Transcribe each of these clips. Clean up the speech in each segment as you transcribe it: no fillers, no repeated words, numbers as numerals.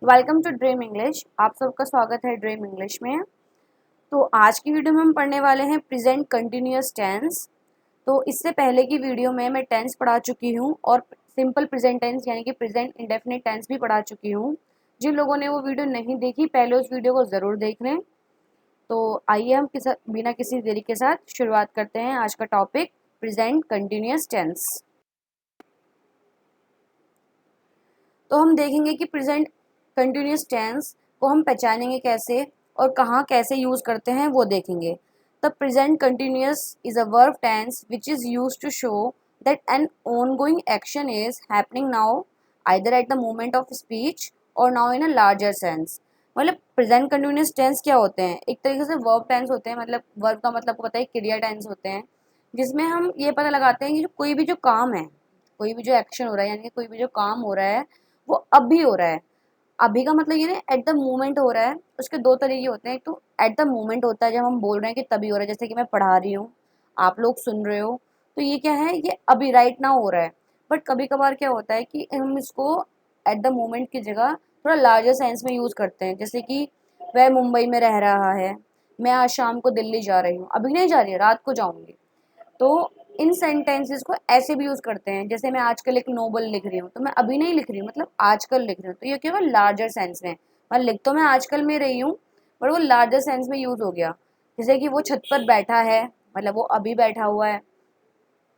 Welcome to dream English. आप सबका स्वागत है ड्रीम इंग्लिश में। तो आज की वीडियो में हम पढ़ने वाले हैं प्रेजेंट कंटिन्यूअस टेंस। तो इससे पहले की वीडियो में मैं टेंस पढ़ा चुकी हूँ और सिंपल प्रेजेंट टेंस यानी कि प्रेजेंट इंडेफिनिट टेंस भी पढ़ा चुकी हूँ। जिन लोगों ने वो वीडियो नहीं देखी पहले उस वीडियो को ज़रूर देख लें। तो आइए हम बिना किसी देरी के साथ शुरुआत करते हैं आज का टॉपिक प्रेजेंट कंटिन्यूअस टेंस। तो हम देखेंगे कि प्रेजेंट कंटिन्यूअस टेंस को हम पहचानेंगे कैसे और कहाँ कैसे यूज़ करते हैं वो देखेंगे। The present continuous is a verb tense which is use to show that an ongoing action is happening now either at the moment of speech और now in a larger sense. मतलब present continuous tense क्या होते हैं? एक तरीके से verb tense होते हैं, मतलब वर्ब का मतलब पता है क्रिया टेंस होते हैं, जिसमें हम ये पता लगाते हैं कि कोई भी जो काम है, कोई भी जो एक्शन हो रहा है यानी कि कोई भी जो काम हो रहा है वो अभी हो रहा है। अभी का मतलब ये ना एट द मोमेंट हो रहा है। उसके दो तरीके होते हैं। एक तो एट द मोमेंट होता है जब हम बोल रहे हैं कि तभी हो रहा है, जैसे कि मैं पढ़ा रही हूँ, आप लोग सुन रहे हो, तो ये क्या है, ये अभी राइट नाउ हो रहा है। बट कभी कभार क्या होता है कि हम इसको एट द मोमेंट की जगह थोड़ा लार्जर सेंस में यूज़ करते हैं, जैसे कि वह मुंबई में रह रहा है, मैं आज शाम को दिल्ली जा रही हूँ, अभी नहीं जा रही है, रात को जाऊंगी। तो इन सेंटेंसेस को ऐसे भी यूज करते हैं, जैसे मैं आजकल एक नोवेल लिख रही हूँ, तो मैं अभी नहीं लिख रही हूँ, मतलब आजकल लिख रही हूँ, तो ये क्या हुआ, लार्जर सेंस में। मतलब लिख तो मैं आजकल में रही हूँ, पर वो लार्जर सेंस में यूज हो गया। जैसे कि वो छत पर बैठा है, मतलब वो अभी बैठा हुआ है।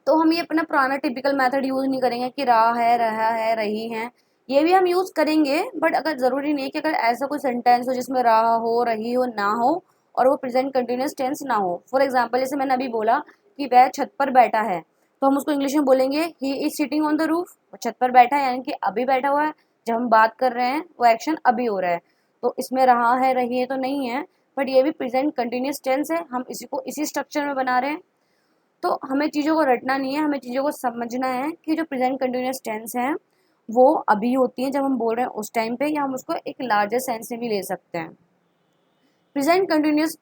तो हम ये अपना पुराना टिपिकल मेथड यूज नहीं करेंगे कि रहा है, रहा है, रही है। ये भी हम यूज करेंगे, बट अगर जरूरी नहीं है कि अगर ऐसा कोई सेंटेंस हो जिसमें रहा हो, रही हो, ना हो और वो प्रेजेंट कंटिन्यूअस टेंस ना हो। फॉर एग्जाम्पल जैसे मैंने अभी बोला कि वह छत पर बैठा है, तो हम उसको इंग्लिश में बोलेंगे he is sitting on the roof. वो छत पर बैठा है यानी कि अभी बैठा हुआ है। जब हम बात कर रहे हैं वो एक्शन अभी हो रहा है, तो इसमें रहा है, रही है तो नहीं है, बट ये भी प्रेजेंट कंटिन्यूअस टेंस है। हम इसी को इसी स्ट्रक्चर में बना रहे हैं। तो हमें चीज़ों को रटना नहीं है, हमें चीज़ों को समझना है कि जो प्रेजेंट कंटिन्यूअस टेंस है वो अभी होती है जब हम बोल रहे हैं उस टाइम पे, या हम उसको एक लार्जर सेंस में भी ले सकते हैं। Present continuous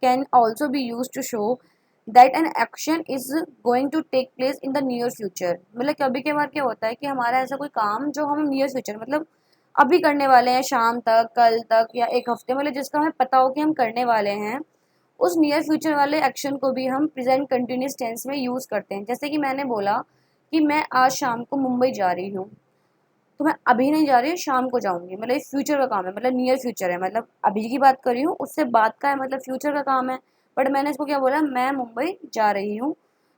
can also be use to show that an action is going to take place in the near future. मतलब कभी कभार क्या होता है कि हमारा ऐसा कोई काम जो हम नियर फ्यूचर मतलब अभी करने वाले हैं, शाम तक, कल तक या एक हफ्ते, मतलब जिसका हमें पता हो कि हम करने वाले हैं, उस नियर फ्यूचर वाले एक्शन को भी हम प्रेजेंट कंटिन्यूअस टेंस में यूज करते हैं। जैसे कि मैंने बोला कि मैं आज शाम को मुंबई जा रही हूँ, तो मैं अभी नहीं जा रही हूँ, शाम को जाऊंगी, मतलब ये फ्यूचर का काम है, मतलब नियर फ्यूचर है, मतलब अभी की बात कर रही हूँ, उससे बात का है, मतलब फ्यूचर का काम है। बट मैंने इसको क्या बोला, मैं मुंबई जा रही हूँ,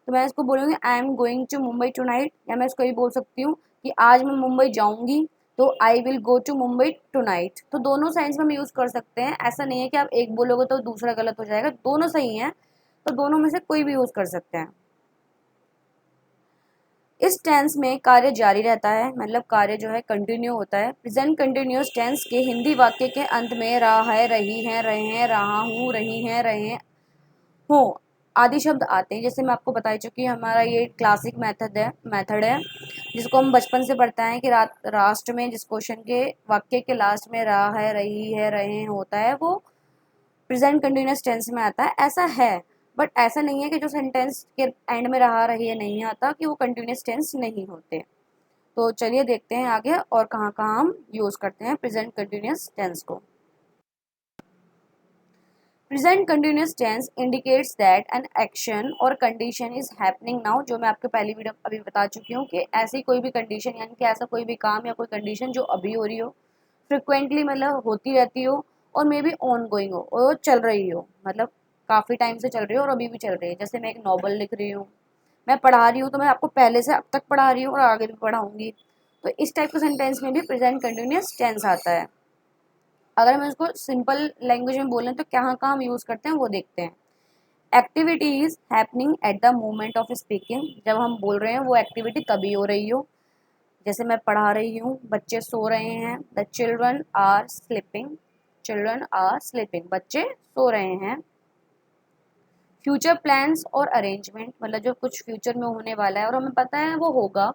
तो मैं इसको बोलूँगी I am going to Mumbai tonight, या मैं इसको ये बोल सकती हूँ कि आज मैं मुंबई जाऊंगी, तो I will go to Mumbai tonight. तो दोनों साइंस में हम यूज़ कर सकते हैं। ऐसा नहीं है कि आप एक बोलोगे तो दूसरा गलत हो जाएगा, दोनों सही हैं, तो दोनों में से कोई भी यूज़ कर सकते हैं। इस टेंस में कार्य जारी रहता है, मतलब कार्य जो है कंटिन्यू होता है। प्रेजेंट कंटिन्यूअस टेंस के हिंदी वाक्य के अंत में रहा है, रही है, रहे हैं, रहा हूँ, रही हैं, रहे हो आदि शब्द आते हैं। जैसे मैं आपको बता चुकी हूँ, हमारा ये क्लासिक मेथड है जिसको हम बचपन से पढ़ते हैं कि राष्ट्र में जिस क्वेश्चन के वाक्य के लास्ट में रहा है, रही है, रहे हैं होता है, वो प्रेजेंट कंटिन्यूअस टेंस में आता है। ऐसा है, बट ऐसा नहीं है कि जो सेंटेंस के एंड में रहा, रही है, नहीं आता कि वो कंटिन्यूअस टेंस नहीं होते। तो चलिए देखते हैं आगे और कहाँ कहाँ हम यूज करते हैं प्रेजेंट कंटिन्यूअस टेंस को। Present continuous tense indicates that an action और कंडीशन इज हैपनिंग नाउ। जो मैं आपके पहली वीडियो अभी बता चुकी हूँ कि ऐसी कोई भी कंडीशन यानी कि ऐसा कोई भी काम या कोई कंडीशन जो अभी हो रही हो, फ्रिक्वेंटली मतलब होती रहती हो, और मे बी ऑन गोइंग हो और चल रही हो, मतलब काफ़ी टाइम से चल रही हो और अभी भी चल रही है। जैसे मैं एक नॉवल लिख रही हूँ, मैं पढ़ा रही हूँ, तो मैं आपको पहले से अब तक पढ़ा रही हूँ और आगे भी पढ़ाऊंगी। तो इस टाइप के सेंटेंस में भी प्रेजेंट कंटिन्यूअस टेंस आता है। अगर हम इसको सिंपल लैंग्वेज में बोलें तो कहाँ कहाँ हम यूज़ करते हैं वो देखते हैं। Activity is happening at the moment of speaking. जब हम बोल रहे हैं वो एक्टिविटी तभी हो रही हो। जैसे मैं पढ़ा रही हूँ, बच्चे सो रहे हैं, the children are sleeping, children are sleeping, बच्चे सो रहे हैं। फ्यूचर प्लान्स और अरेंजमेंट, मतलब जो कुछ फ्यूचर में होने वाला है और हमें पता है वो होगा,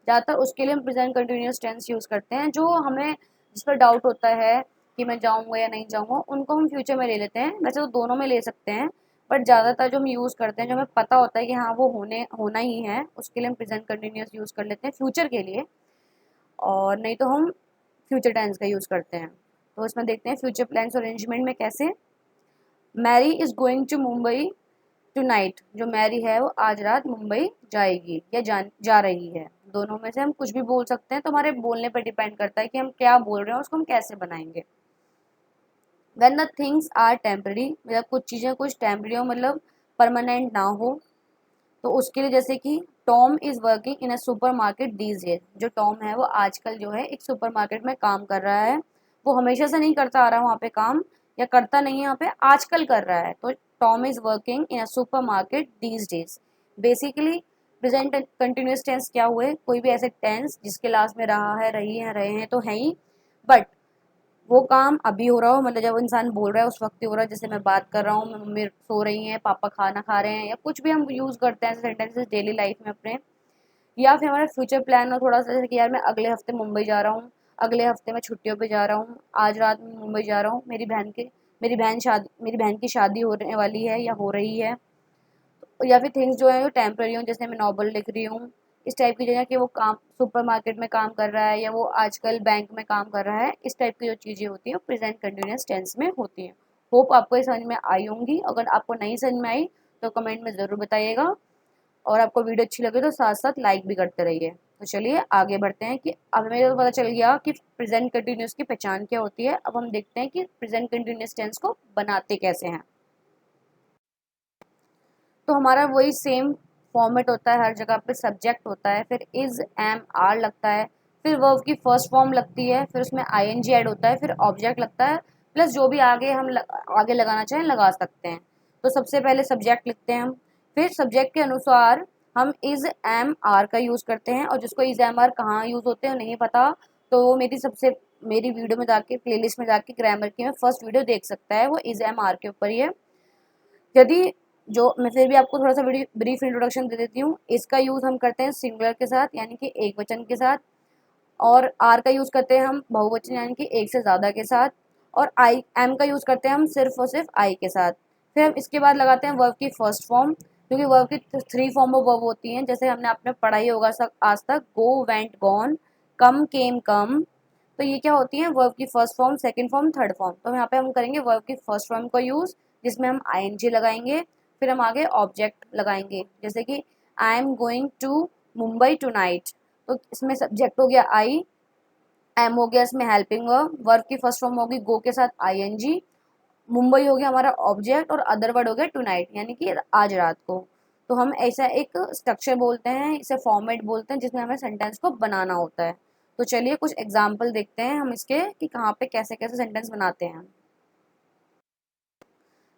ज़्यादातर उसके लिए हम प्रेजेंट कंटिन्यूअस टेंस यूज़ करते हैं। जो हमें जिस पर डाउट होता है कि मैं जाऊँगा या नहीं जाऊँगा, उनको हम फ्यूचर में ले लेते हैं। वैसे तो दोनों में ले सकते हैं, बट ज़्यादातर जो हम यूज़ करते हैं, जो हमें पता होता है कि हाँ वो होना ही है, उसके लिए हम प्रेजेंट कंटिन्यूअस यूज़ कर लेते हैं फ्यूचर के लिए। और नहीं तो हम फ्यूचर टेंस का यूज़ करते हैं। तो इसमें देखते हैं फ्यूचर प्लान्स और अरेंजमेंट में कैसे। Mary is going to Mumbai tonight, जो मैरी है वो आज रात मुंबई जाएगी या जा रही है। दोनों में से हम कुछ भी बोल सकते हैं, तो हमारे बोलने पर डिपेंड करता है कि हम क्या बोल रहे हैं, उसको हम कैसे बनाएंगे। When the things are temporary, मतलब कुछ चीज़ें कुछ टेम्पररी हो, मतलब परमानेंट ना हो, तो उसके लिए जैसे कि Tom is working in a supermarket these days, जो टॉम है वो आजकल जो है एक सुपर मार्केट में काम कर रहा है। वो हमेशा से नहीं करता आ रहा है वहाँ पे काम, या करता नहीं है यहाँ पे, आजकल कर रहा है। तो Tom is working in a supermarket these days. Basically present continuous tense क्या हुए, कोई भी ऐसे टेंस जिसके लास्ट में रहा है, रही है, रहे हैं तो है ही, बट वो काम अभी हो रहा हो, मतलब जब इंसान बोल रहा है उस वक्त ही हो रहा है। जैसे मैं बात कर रहा हूँ, मम्मी सो रही हैं, पापा खाना खा रहे हैं, या कुछ भी हम यूज़ करते हैं सेंटेंसेस डेली लाइफ में अपने। या फिर हमारा फ्यूचर प्लान हो थोड़ा सा, जैसे कि यार मैं अगले हफ्ते मुंबई जा रहा हूँ, अगले हफ्ते मैं छुट्टियों पे जा रहा हूँ, आज रात में मुंबई जा रहा हूँ, मेरी बहन की शादी होने वाली है या हो रही है। या फिर थिंग्स जो है वो टेम्पररी हों, जैसे मैं नॉवल लिख रही हूँ, इस टाइप की जगह कि वो काम सुपरमार्केट में काम कर रहा है, या वो आजकल बैंक में काम कर रहा है, इस टाइप की जो चीज़ें होती हैं वो प्रेजेंट कंटिन्यूअस टेंस में होती हैं। होप आपको ये समझ में आई होंगी। अगर आपको नहीं समझ में आई तो कमेंट में ज़रूर बताइएगा, और आपको वीडियो अच्छी लगे तो साथ साथ लाइक भी करते रहिए। तो चलिए आगे बढ़ते हैं कि अब हमें तो पता चल गया कि प्रेजेंट कंटिन्यूस की पहचान क्या होती है। अब हम देखते हैं कि प्रेजेंट कंटिन्यूस टेंस को बनाते कैसे हैं। तो हमारा वही सेम फॉर्मेट होता है, हर जगह पे सब्जेक्ट होता है, फिर इज एम आर लगता है, फिर वर्ब की फर्स्ट फॉर्म लगती है, फिर उसमें आईएनजी ऐड होता है, फिर ऑब्जेक्ट लगता है, प्लस जो भी आगे आगे लगाना चाहें लगा सकते हैं। तो सबसे पहले सब्जेक्ट लिखते हैं हम, फिर सब्जेक्ट के अनुसार हम इज एम आर का यूज़ करते हैं। और जिसको इज एम आर कहाँ यूज़ होते हैं नहीं पता, तो वो मेरी वीडियो में जाके प्लेलिस्ट में जाके ग्रामर की मैं फर्स्ट वीडियो देख सकता है, वो इज एम आर के ऊपर ही है। यदि जो मैं फिर भी आपको थोड़ा सा ब्रीफ इंट्रोडक्शन दे देती हूँ। इसका यूज़ हम करते हैं सिंगुलर के साथ, यानी कि एक वचन के साथ, और आर का यूज़ करते हैं हम बहुवचन यानी कि एक से ज़्यादा के साथ, और आई एम का यूज़ करते हैं हम सिर्फ और सिर्फ आई के साथ। फिर हम इसके बाद लगाते हैं वर्ब की फर्स्ट फॉर्म, क्योंकि वर्ब की थ्री फॉर्म ऑफ वर्ब होती हैं, जैसे हमने आपने पढ़ा ही होगा आज तक, गो वेंट गॉन, कम केम कम। तो ये क्या होती है, वर्ब की first form, second form, third form. तो यहाँ पे हम करेंगे वर्ब की फर्स्ट फॉर्म का यूज़, जिसमें हम आईएनजी लगाएंगे, फिर हम आगे ऑब्जेक्ट लगाएंगे, जैसे कि I am going to Mumbai tonight. तो इसमें सब्जेक्ट हो गया आई, एम हो गया इसमें हेल्पिंग वर्ब, वर्ब की फर्स्ट फॉर्म होगी गो के साथ आईएनजी, मुंबई हो गया हमारा ऑब्जेक्ट, और अदर वर्ड हो गया टू नाइट यानी कि आज रात को। तो हम ऐसा एक स्ट्रक्चर बोलते हैं, इसे फॉर्मेट बोलते हैं, जिसमें हमें सेंटेंस को बनाना होता है। तो चलिए कुछ एग्जाम्पल देखते हैं हम इसके कि कहाँ पे कैसे कैसे सेंटेंस बनाते हैं।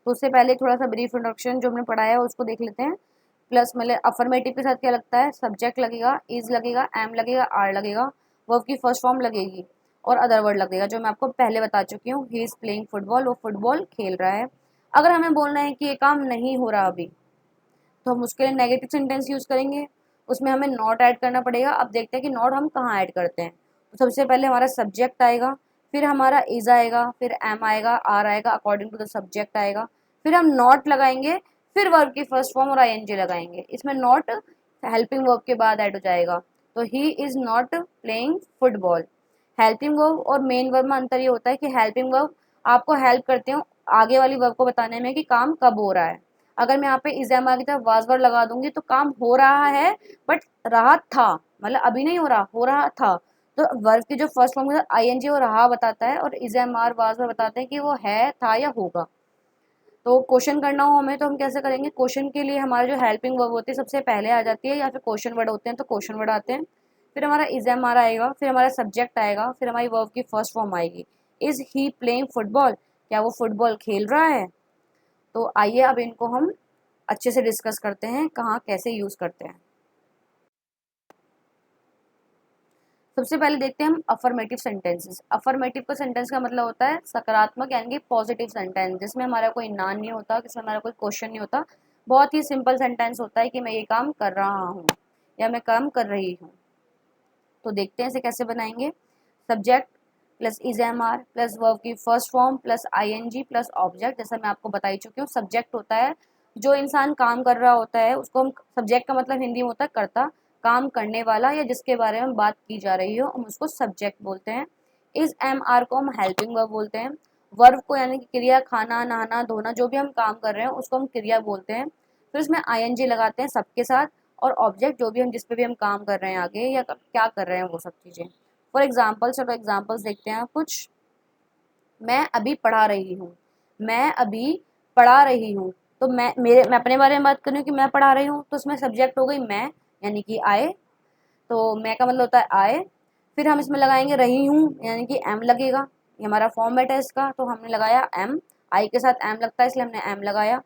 तो उससे पहले थोड़ा सा ब्रीफ इंट्रोडक्शन जो हमने पढ़ाया है उसको देख लेते हैं। प्लस मतलब अफर्मेटिव के साथ क्या लगता है, सब्जेक्ट लगेगा, इज लगेगा, एम लगेगा, आर लगेगा, वर्ब की फर्स्ट फॉर्म लगेगी, और अदर वर्ड लगेगा, जो मैं आपको पहले बता चुकी हूँ। ही इज़ प्लेइंग फुटबॉल, वो फुटबॉल खेल रहा है। अगर हमें बोलना है कि ये काम नहीं हो रहा अभी, तो हम उसके लिए नेगेटिव सेंटेंस यूज़ करेंगे, उसमें हमें नॉट ऐड करना पड़ेगा। अब देखते हैं कि नॉट हम कहाँ ऐड करते हैं। तो सबसे पहले हमारा सब्जेक्ट आएगा, फिर हमारा इज आएगा, फिर एम आएगा, आर आएगा, अकॉर्डिंग टू द सब्जेक्ट आएगा, फिर हम नॉट लगाएंगे, फिर वर्ब की फर्स्ट फॉर्म और आईएनजी लगाएंगे। इसमें नॉट हेल्पिंग वर्ब के बाद ऐड हो जाएगा। तो he is not playing football. Helping verb और मेन वर्ब में अंतर ये होता है कि हेल्पिंग वर्ब आपको हेल्प करते हो आगे वाली वर्ब को बताने में कि काम कब हो रहा है। अगर मैं यहाँ पे इज एम आर की तरफ वाज वर्ड लगा दूंगी तो काम हो रहा है, बट रहा था, मतलब अभी नहीं हो रहा था। तो वर्ब की जो फर्स्ट फॉर्म के साथ आईएनजी वो रहा बताता है, और is am are was word बताते हैं कि वो है, था या होगा। तो क्वेश्चन करना हो हमें तो हम कैसे करेंगे, क्वेश्चन के लिए हमारे जो हेल्पिंग वर्ब होती है सबसे पहले आ जाती है, या फिर क्वेश्चन वर्ड होते हैं तो क्वेश्चन वर्ड आते हैं। फिर हमारा इज एम आर आएगा, फिर हमारा सब्जेक्ट आएगा, फिर हमारी वर्ब की फर्स्ट फॉर्म आएगी। इज ही प्लेइंग फुटबॉल, क्या वो फुटबॉल खेल रहा है। तो आइए अब इनको हम अच्छे से डिस्कस करते हैं कहाँ कैसे यूज़ करते हैं। सबसे पहले देखते हैं हम अफर्मेटिव सेंटेंसेस। अफर्मेटिव का सेंटेंस का मतलब होता है सकारात्मक यानी कि पॉजिटिव सेंटेंस, जिसमें हमारा कोई नाम नहीं होता, जिसमें हमारा कोई क्वेश्चन नहीं होता। बहुत ही सिंपल सेंटेंस होता है कि मैं ये काम कर रहा हूँ या मैं काम कर रही हूँ। तो देखते हैं इसे कैसे बनाएंगे। Subject plus is am are plus verb की first form plus ING plus object. जैसा मैं आपको बताई चुकी हूँ, सब्जेक्ट होता है जो इंसान काम कर रहा होता है, उसको हम सब्जेक्ट का मतलब हिंदी में होता है कर्ता, काम करने वाला या जिसके बारे में बात की जा रही हो हम उसको सब्जेक्ट बोलते हैं। इज एम आर को हम हेल्पिंग वर्ब बोलते हैं। वर्ब को यानी कि क्रिया, खाना, नहाना, धोना, जो भी हम काम कर रहे हैं उसको हम क्रिया बोलते हैं। फिर उसमें आईएनजी लगाते हैं सबके साथ, और ऑब्जेक्ट जो भी हम जिस पे भी हम काम कर रहे हैं आगे या क्या कर रहे हैं वो सब चीज़ें। फॉर एग्जाम्पल, चलो एग्जाम्पल्स देखते हैं कुछ। मैं अभी पढ़ा रही हूँ, मैं अभी पढ़ा रही हूँ। तो मैं अपने बारे में बात करूँ कि मैं पढ़ा रही हूँ, तो उसमें सब्जेक्ट हो गई मैं, यानी कि आई। तो मैं का मतलब होता है आई। फिर हम इसमें लगाएंगे रही हूँ, यानी कि एम लगेगा, ये हमारा फॉर्मेट है इसका, तो हमने लगाया एम। आई के साथ एम लगता है इसलिए हमने एम लगाया।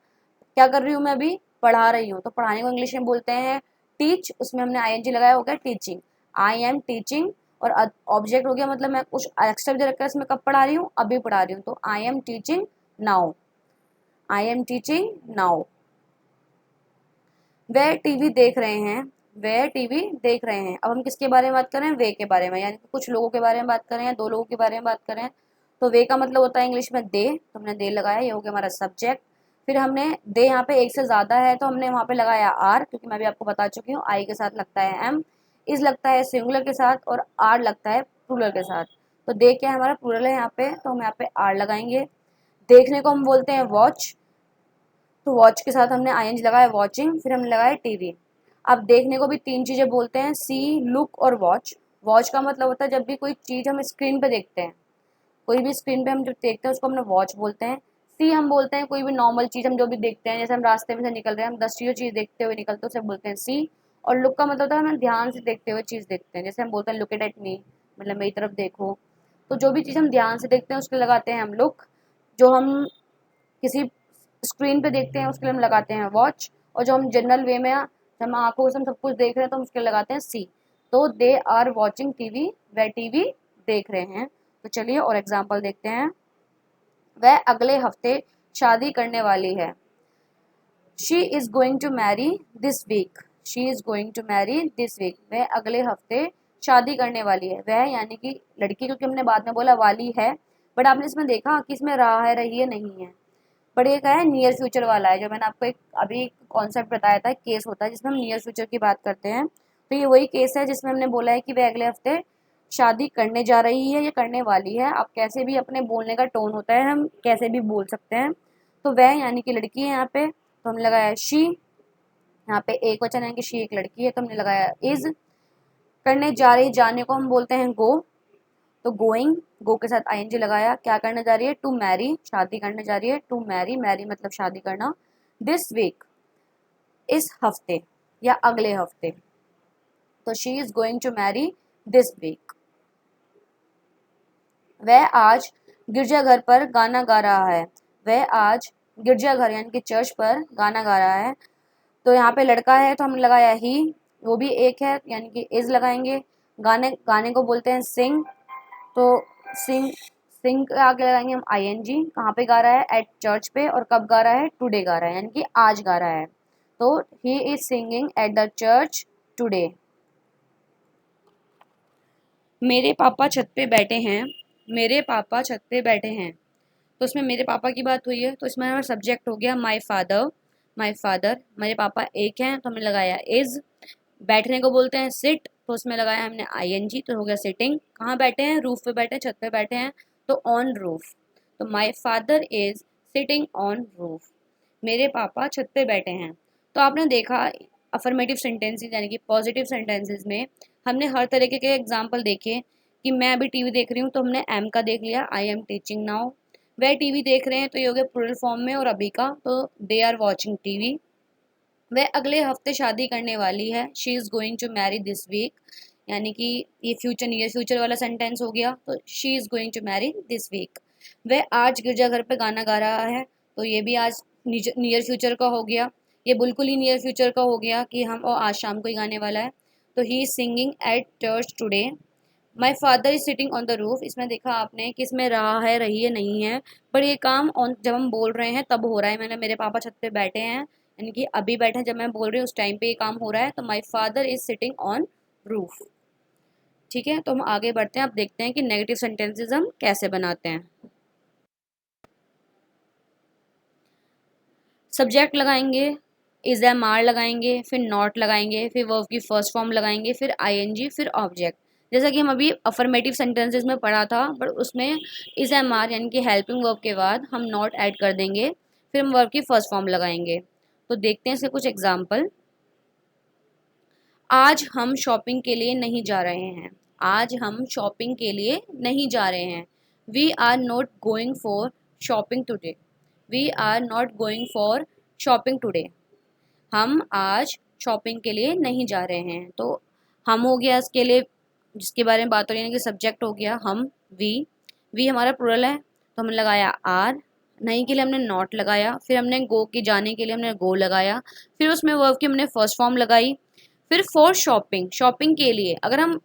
क्या कर रही हूँ मैं अभी, पढ़ा रही हूँ, तो पढ़ाने को इंग्लिश में बोलते हैं टीच, उसमें हमने आईएनजी लगाया, हो गया टीचिंग। I am teaching. और ऑब्जेक्ट हो गया, मतलब मैं कुछ एक्स्ट्रा दे रखा है इसमें, कब पढ़ा रही हूँ, अभी पढ़ा रही हूँ, तो I am teaching now, I am teaching now. वह टीवी देख रहे हैं, वह टीवी देख रहे हैं। अब हम किसके बारे में बात कर रहे हैं, वे के बारे में, यानी कि कुछ लोगों के बारे में बात कर रहे हैं, दो लोगों के बारे में बात कर रहे हैं। तो वे का मतलब होता है इंग्लिश में दे, तो हमने दे लगाया, ये हो गया हमारा सब्जेक्ट। फिर हमने दे यहाँ पे एक से ज़्यादा है तो हमने वहाँ पे लगाया आर, क्योंकि मैं भी आपको बता चुकी हूँ आई के साथ लगता है एम, इज लगता है सिंगुलर के साथ, और आर लगता है प्लूरल के साथ। तो दे क्या है, हमारा प्लूरल है यहाँ पे, तो हम यहाँ पे आर लगाएंगे। देखने को हम बोलते हैं वॉच, तो वॉच के साथ हमने आईएनजी लगाया वॉचिंग, फिर हमने लगाया टीवी। अब देखने को भी तीन चीज़ें बोलते हैं, सी, लुक और वॉच। वॉच का मतलब होता है जब भी कोई चीज़ हम स्क्रीन पे देखते हैं, कोई भी स्क्रीन पे हम जब देखते हैं उसको हमने वॉच बोलते हैं। सी हम बोलते हैं कोई भी नॉर्मल चीज़ हम जो भी देखते हैं, जैसे हम रास्ते में से निकल रहे हैं, हम 10 चीज़ देखते हुए निकलते हैं, उसे बोलते हैं सी। और लुक का मतलब होता है हम ध्यान से देखते हुए चीज़ देखते हैं, जैसे हम बोलते हैं लुक एट मी, मतलब मेरी तरफ देखो। तो जो भी चीज़ हम ध्यान से देखते हैं उसके लगाते हैं हम लुक। जो हम किसी स्क्रीन पे देखते हैं उसके लिए हम लगाते हैं वॉच। और जो हम जनरल वे में हम आंखों से हम सब कुछ देख रहे हैं तो हम उसके लिए लगाते हैं सी। तो दे आर वॉचिंग टीवी, वह टीवी देख रहे हैं। तो चलिए और एग्जाम्पल देखते हैं। वह अगले हफ्ते शादी करने वाली है, she is going to marry this week, she is going to marry this week. वह अगले हफ्ते शादी करने वाली है, वह यानी कि लड़की, क्योंकि हमने बाद में बोला वाली है, बट आपने इसमें देखा कि इसमें रहा है, रही है, नहीं है। बट ये क्या है, नियर फ्यूचर वाला है, जो मैंने आपको एक अभी कॉन्सेप्ट बताया था, केस होता है जिसमें हम नियर फ्यूचर की बात करते हैं। तो ये वही केस है जिसमें हमने बोला है कि वह अगले हफ्ते शादी करने जा रही है या करने वाली है। आप कैसे भी, अपने बोलने का टोन होता है, हम कैसे भी बोल सकते हैं। तो वह यानी कि लड़की है यहाँ पे, तो हमने लगाया शी। यहाँ पे एक वचन है कि शी एक लड़की है, तो हमने लगाया इज। करने जा रही, जाने को हम बोलते हैं गो, तो गोइंग, गो के साथ आईएनजी लगाया। क्या करने जा रही है, टू मैरी, शादी करने जा रही है, टू मैरी, मैरी मतलब शादी करना। दिस वीक, इस हफ्ते या अगले हफ्ते, तो she is going to marry this week. वह आज गिरजाघर पर गाना गा रहा है, वह आज गिरजाघर यानी कि चर्च पर गाना गा रहा है। तो यहाँ पे लड़का है तो हमने लगाया ही, वो भी एक है यानी कि इज लगाएंगे। गाने, गाने को बोलते हैं सिंग, तो सिंग, सिंग के आगे लगाएंगे हम आईएनजी। कहाँ पे गा रहा है, एट चर्च पे, और कब गा रहा है, टुडे गा रहा है, यानी कि आज गा रहा है। तो he is singing at the church today. मेरे पापा छत पे बैठे हैं, मेरे पापा छत पे बैठे हैं। तो इसमें मेरे पापा की बात हुई है, तो इसमें हमारा सब्जेक्ट हो गया माई फादर, माई फादर। मेरे पापा एक हैं तो हमने लगाया इज। बैठने को बोलते हैं सिट, तो उसमें लगाया हमने आईएनजी, तो हो गया सिटिंग। कहाँ बैठे हैं, रूफ पे बैठे हैं, छत पे बैठे हैं, तो ऑन रूफ। तो my father is sitting on roof, मेरे पापा छत पे बैठे हैं। तो आपने देखा अफर्मेटिव सेंटेंसेस यानी कि पॉजिटिव सेंटेंसेस में हमने हर तरीके के एग्जाम्पल देखे। कि मैं अभी टीवी देख रही हूँ तो हमने एम का देख लिया, आई एम टीचिंग नाउ। वह टीवी देख रहे हैं तो ये हो गया प्लूरल फॉर्म में, और अभी का तो दे आर वॉचिंग टीवी। वह अगले हफ्ते शादी करने वाली है, she is going to marry this week, यानी कि ये फ्यूचर, नियर फ्यूचर वाला सेंटेंस हो गया, तो she is going to marry this week. वह आज गिरजाघर पे गाना गा रहा है, तो ये भी आज नियर फ्यूचर का हो गया। ये बिल्कुल ही नियर फ्यूचर का हो गया कि हम और आज शाम को ही गाने वाला है। तो he is singing at church today. My father is sitting on the roof, इसमें देखा आपने कि इसमें रहा है, रही है, नहीं है। पर ये काम ऑन जब हम बोल रहे हैं तब हो रहा है। मैंने, मेरे पापा छत पे बैठे हैं, यानी कि अभी बैठे हैं, जब मैं बोल रही हूँ उस टाइम पे ये काम हो रहा है। तो my father is sitting on roof. ठीक है, तो हम आगे बढ़ते हैं, अब देखते हैं कि नेगेटिव सेंटेंसेस हम कैसे बनाते हैं। सब्जेक्ट लगाएंगे, इज एम आर लगाएंगे, फिर नॉट लगाएंगे, फिर वर्ब की फर्स्ट फॉर्म लगाएंगे, फिर आईएनजी, फिर ऑब्जेक्ट। जैसा कि हम अभी अफर्मेटिव सेंटेंसेस में पढ़ा था, बट उसमें इज एम आर यानी कि हेल्पिंग वर्ब के बाद हम नॉट ऐड कर देंगे, फिर हम वर्ब की फर्स्ट फॉर्म लगाएंगे। तो देखते हैं इसके कुछ एग्जाम्पल। आज हम शॉपिंग के लिए नहीं जा रहे हैं। आज हम शॉपिंग के लिए नहीं जा रहे हैं। We are not going for shopping today. We are not going for shopping today. हम आज शॉपिंग के लिए नहीं जा रहे हैं। तो हम हो गया इसके लिए जिसके बारे में बात हो रही है कि सब्जेक्ट हो गया हम। वी हमारा प्लूरल है तो हमने लगाया आर। नहीं के लिए हमने नॉट लगाया, फिर हमने गो के जाने के लिए हमने गो लगाया, फिर उसमें वर्ब की हमने फर्स्ट फॉर्म लगाई। फिर फॉर शॉपिंग, शॉपिंग के लिए अगर हम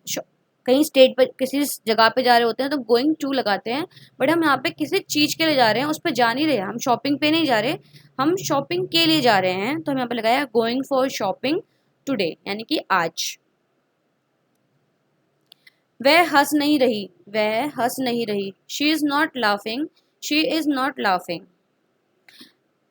कहीं स्टेट पर किसी जगह पे जा रहे होते हैं तो गोइंग टू लगाते हैं, बट हम यहाँ पे किसी चीज़ के लिए जा रहे हैं, उस पर जा नहीं रहे, हम शॉपिंग पे नहीं जा रहे, हम शॉपिंग के लिए जा रहे हैं, तो हम यहाँ पे लगाया गोइंग फॉर शॉपिंग टुडे यानी कि आज। वह हंस नहीं रही। वह हंस नहीं रही। She is not laughing. She is not laughing.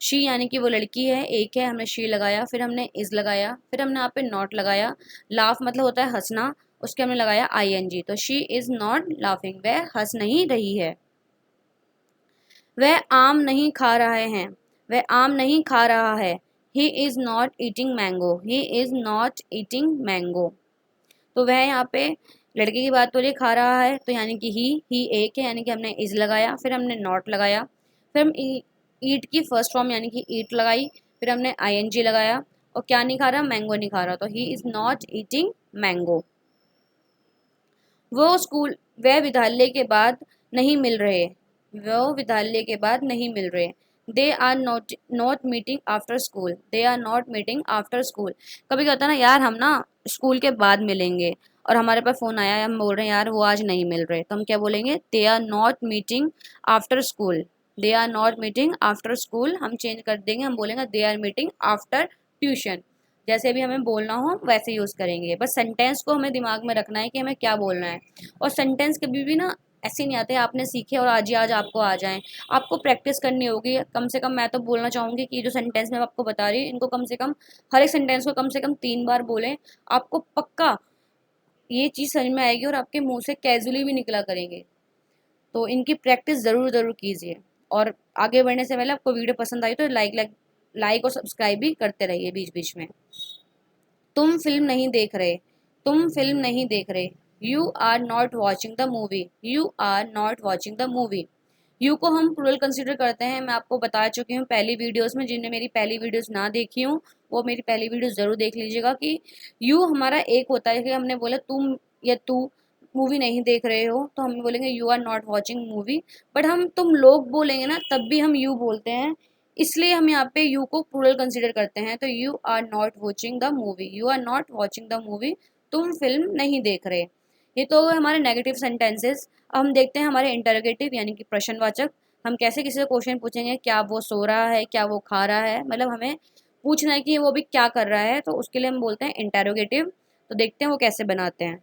She यानी कि वो लड़की है, एक है, हमने शी लगाया, फिर हमने इज लगाया, फिर हमने यहाँ पे नॉट लगाया। लाफ मतलब होता है हंसना, उसके हमने लगाया आई एन जी। तो शी इज नॉट लाफिंग, वह हंस नहीं रही है। वह आम नहीं खा रहे हैं। वह आम नहीं खा रहा है। He is not eating mango. He is not eating mango. तो वह यहाँ पे लड़के की बात हो रही, खा रहा है, तो यानी कि ही एक है यानी कि हमने इज लगाया, फिर हमने नॉट लगाया, फिर हम ईट की फर्स्ट फॉर्म यानी कि ईट लगाई, फिर हमने आई एन जी लगाया, और क्या नहीं खा रहा, मैंगो नहीं खा रहा, तो he is not eating mango. वो स्कूल वह विद्यालय के बाद नहीं मिल रहे। वो विद्यालय के बाद नहीं मिल रहे। They are not not meeting after school. They are not meeting after school. कभी क्या होता है ना यार, हम ना स्कूल के बाद मिलेंगे और हमारे पास फ़ोन आया है, हम बोल रहे हैं यार वो आज नहीं मिल रहे, तो हम क्या बोलेंगे, they are not meeting after school. They are not meeting after school हम चेंज कर देंगे, हम बोलेंगे they are meeting after tuition. जैसे भी हमें बोलना हो वैसे यूज़ करेंगे, बस सेंटेंस को हमें दिमाग में रखना है कि हमें क्या बोलना है। और सेंटेंस कभी भी ना ऐसे नहीं आते आपने सीखे और आज ही आज आपको आ जाएं, आपको प्रैक्टिस करनी होगी। कम से कम मैं तो बोलना चाहूँगी कि जो सेंटेंस मैं आपको बता रही हूँ इनको कम से कम हर एक सेंटेंस को कम से कम 3 बार बोलें, आपको पक्का ये चीज़ समझ में आएगी और आपके मुंह से कैजुअली भी निकला करेंगे। तो इनकी प्रैक्टिस ज़रूर ज़रूर कीजिए। और आगे बढ़ने से पहले आपको वीडियो पसंद आई तो लाइक और सब्सक्राइब भी करते रहिए बीच बीच में। तुम फिल्म नहीं देख रहे। तुम फिल्म नहीं देख रहे। You are not watching the movie. You are not watching the movie. You को हम प्लूरल कंसिडर करते हैं, मैं आपको बता चुकी हूँ पहली वीडियोस में। जिन्हें मेरी पहली वीडियोस ना देखी हूँ वो मेरी पहली वीडियोस ज़रूर देख लीजिएगा कि यू हमारा एक होता है कि हमने बोला तुम या तू मूवी नहीं देख रहे हो तो हम बोलेंगे you are not watching movie. But हम तुम लोग बोलेंगे ना तब भी हम यू बोलते हैं, इसलिए हम यहाँ पे यू को प्लूरल कंसिडर करते हैं। तो you are not watching the movie. You are not watching the movie. तुम फिल्म नहीं देख रहे। ये तो हो गए हमारे नेगेटिव सेंटेंसेस। अब हम देखते हैं हमारे इंटरोगेटिव यानी कि प्रश्नवाचक। हम कैसे किसी से क्वेश्चन पूछेंगे, क्या वो सो रहा है, क्या वो खा रहा है, मतलब हमें पूछना है कि वो भी क्या कर रहा है, तो उसके लिए हम बोलते हैं इंटरोगेटिव। तो देखते हैं वो कैसे बनाते हैं।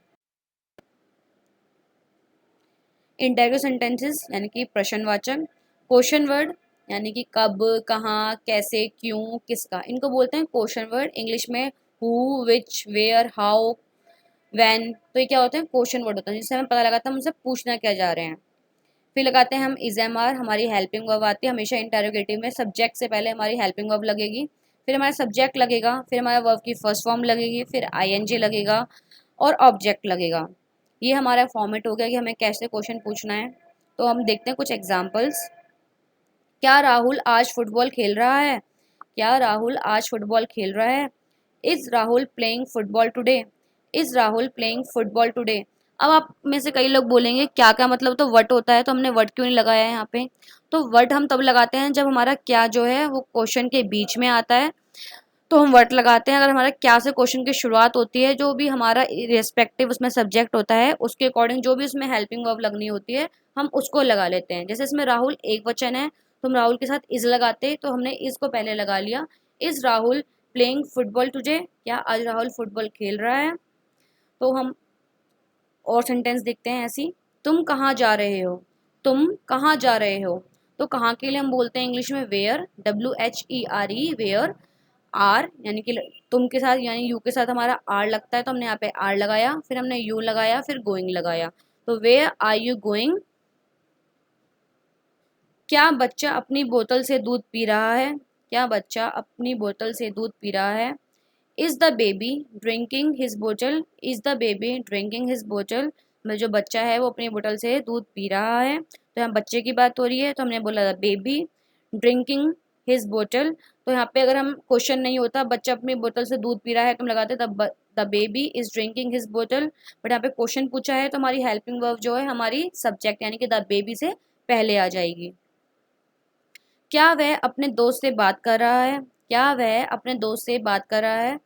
इंटेरो सेंटेंसेस यानी कि प्रश्नवाचक। क्वेश्चन वर्ड यानी कि कब, कहाँ, कैसे, क्यों, किसका, इनको बोलते हैं क्वेश्चन वर्ड। इंग्लिश में who, which, where, how, when. तो ये क्या होते हैं, क्वेश्चन वर्ड होता है जिससे हमें पता लगाता है हम उनसे पूछना क्या जा रहे हैं। फिर लगाते हैं हम इज एम आर, हमारी हेल्पिंग वर्ब आती है हमेशा इंटरोगेटिव में। सब्जेक्ट से पहले हमारी हेल्पिंग वर्ब लगेगी, फिर हमारा सब्जेक्ट लगेगा, फिर हमारा वर्ब की फर्स्ट फॉर्म लगेगी, फिर आई एन जी लगेगा और ऑब्जेक्ट लगेगा। ये हमारा फॉर्मेट हो गया कि हमें कैसे क्वेश्चन पूछना है। तो हम देखते हैं कुछ एग्जाम्पल्स। क्या राहुल आज फुटबॉल खेल रहा है। क्या राहुल आज फुटबॉल खेल रहा है। Is Rahul playing football today. Is Rahul playing football today. अब आप में से कई लोग बोलेंगे क्या क्या मतलब, तो वट होता है, तो हमने वट क्यों नहीं लगाया है यहाँ पे। तो वट हम तब लगाते हैं जब हमारा क्या जो है वो क्वेश्चन के बीच में आता है, तो हम वर्ड लगाते हैं। अगर हमारा क्या से क्वेश्चन की शुरुआत होती है, जो भी हमारा रिस्पेक्टिव उसमें सब्जेक्ट होता है उसके अकॉर्डिंग जो भी उसमें हेल्पिंग वर्ब लगनी होती है हम उसको लगा लेते हैं। जैसे इसमें राहुल एक वचन है तो हम राहुल के साथ इज लगाते, तो हमने इज को पहले लगा लिया। Is Rahul playing football today, क्या आज राहुल फुटबॉल खेल रहा है। तो हम और सेंटेंस देखते हैं ऐसी। तुम कहाँ जा रहे हो। तुम कहाँ जा रहे हो। तो कहाँ के लिए हम बोलते हैं इंग्लिश में वेयर, WHERE, वेयर। आर यानी कि तुम के साथ यानी यू के साथ हमारा आर लगता है, तो हमने यहाँ पे आर लगाया, फिर हमने यू लगाया, फिर गोइंग लगाया। तो वेयर आर यू गोइंग? क्या बच्चा अपनी बोतल से दूध पी रहा है? क्या बच्चा अपनी बोतल से दूध पी रहा है? Is the baby drinking his बोतल? Is the baby drinking his बोतल? मतलब जो बच्चा है वो अपनी बोतल से दूध पी रहा है, तो यहाँ बच्चे की बात हो रही है, तो हमने बोला द बेबी ड्रिंकिंग हिज बोतल। तो यहाँ पे अगर हम क्वेश्चन नहीं होता बच्चा अपनी बोतल से दूध पी रहा है तो हम लगाते the baby is drinking his बोतल। बट यहाँ पे क्वेश्चन पूछा है तो हमारी हेल्पिंग वर्ब जो है हमारी सब्जेक्ट यानी कि द बेबी से पहले आ जाएगी। क्या वह अपने दोस्त से बात कर रहा है? क्या वह अपने दोस्त से बात कर रहा है?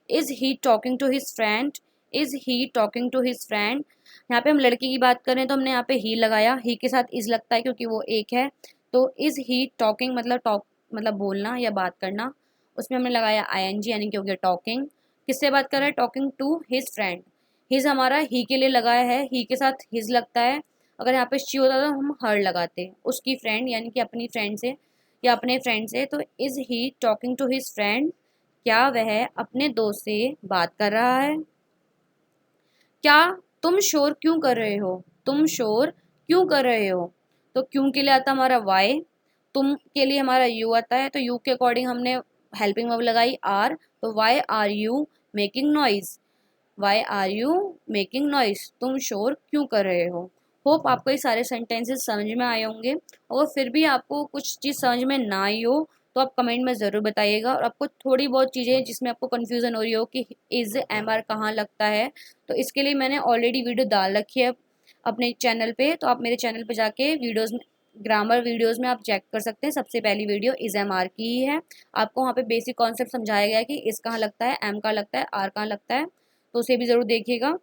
Is he talking to his friend? Is he talking to his friend? यहाँ पे हम लड़की की बात करें तो हमने यहाँ पे ही लगाया, ही के साथ इज लगता है क्योंकि वो एक है। तो इज ही टॉकिंग मतलब टॉक मतलब बोलना या बात करना, उसमें हमने लगाया आईएनजी यानी कि हो गया टॉकिंग। किससे बात कर रहा है? Talking to his friend. His हमारा ही के लिए लगाया है, ही के साथ हिज लगता है। अगर यहाँ पे शी होता तो हम हर लगाते, उसकी फ्रेंड यानी कि अपनी फ्रेंड से या अपने फ्रेंड से। तो is he talking to his friend? क्या वह अपने दोस्त से बात कर रहा है? क्या तुम शोर क्यों कर रहे हो? तुम शोर क्यों कर रहे हो? तो क्यों के लिए आता हमारा वाई, तुम के लिए हमारा यू आता है, तो यू के अकॉर्डिंग हमने हेल्पिंग वर्ब लगाई आर। तो why are you making noise? Why are you making noise? तुम शोर क्यों कर रहे हो? होप आपको ये सारे सेंटेंसेस समझ में आए होंगे। और फिर भी आपको कुछ चीज़ समझ में ना आई हो तो आप कमेंट में ज़रूर बताइएगा। और आपको थोड़ी बहुत चीज़ें जिसमें आपको कन्फ्यूज़न हो रही हो कि इज़ एम आर कहाँ लगता है, तो इसके लिए मैंने ऑलरेडी वीडियो डाल रखी है अपने चैनल पे। तो आप मेरे चैनल पे जाके वीडियोज़ में ग्रामर वीडियोज़ में आप चेक कर सकते हैं। सबसे पहली वीडियो इज़ एम आर की ही है। आपको वहाँ पे बेसिक कॉन्सेप्ट समझाया गया है कि इज़ कहाँ लगता है, एम कहाँ लगता है, आर कहाँ लगता है, तो उसे भी ज़रूर देखिएगा।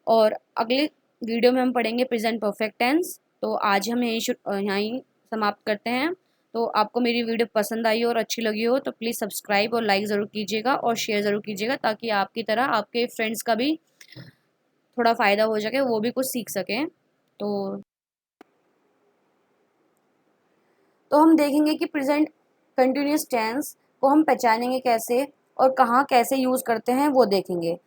और अगले वीडियो में हम पढ़ेंगे प्रेजेंट परफेक्ट टेंस। तो आज हम यहीं समाप्त करते हैं। तो आपको मेरी वीडियो पसंद आई हो और अच्छी लगी हो तो प्लीज़ सब्सक्राइब और लाइक ज़रूर कीजिएगा और शेयर ज़रूर कीजिएगा, ताकि आपकी तरह आपके फ्रेंड्स का भी थोड़ा फ़ायदा हो सके, वो भी कुछ सीख सकें। तो हम देखेंगे कि प्रेजेंट कंटिन्यूस टेंस को हम पहचानेंगे कैसे और कहाँ कैसे यूज़ करते हैं वो देखेंगे।